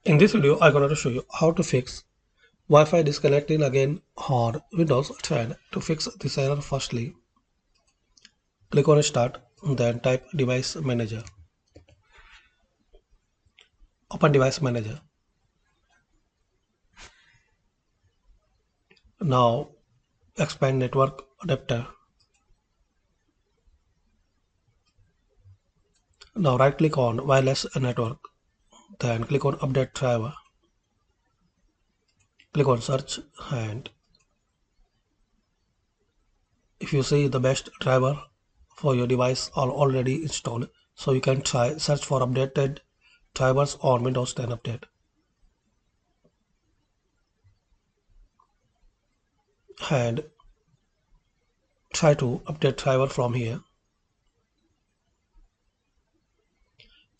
In this video, I'm going to show you how to fix Wi-Fi disconnecting again on Windows 10. To fix this error, firstly, click on Start, then type Device Manager. Open Device Manager. Now, expand Network Adapter. Now, right-click on Wireless Network, then click on Update Driver. Click on Search, and if you see the best driver for your device are already installed, so you can try search for updated drivers on Windows 10 update. And try to update driver from here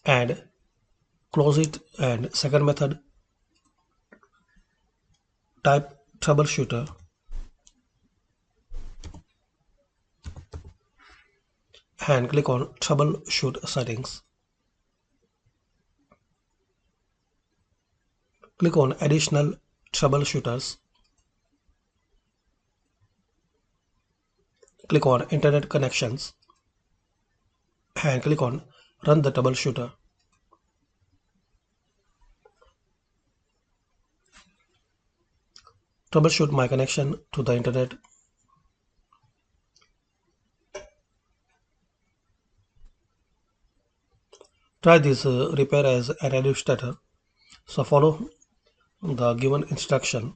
and close it. And second method, type troubleshooter and click on troubleshoot settings. Click on additional troubleshooters. Click on internet connections and click on run the troubleshooter. Troubleshoot my connection to the internet. Try this repair as an administrator. So follow the given instruction.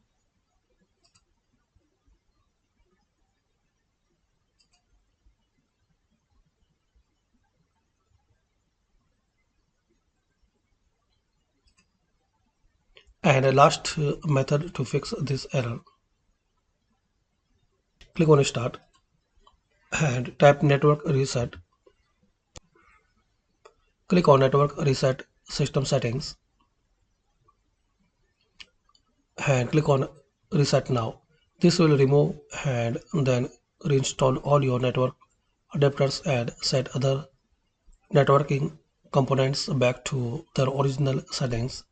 And a last method to fix this error. Click on Start and type Network Reset. Click on Network Reset System Settings and click on Reset Now. This will remove and then reinstall all your network adapters and set other networking components back to their original settings.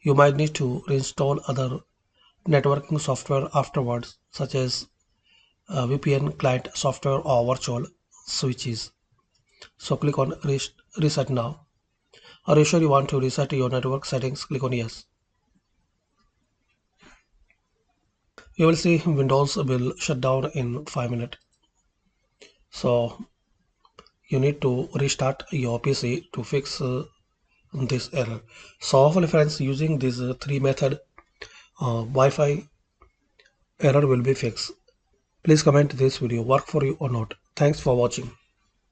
You might need to reinstall other networking software afterwards, such as VPN client software or virtual switches. So click on Reset Now. Are you sure you want to reset your network settings? Click on Yes. You will see Windows will shut down in 5 minutes. So you need to restart your PC to fix this error. So hopefully friends, using these three method, Wi-Fi error will be fixed. Please comment this video work for you or not. Thanks for watching.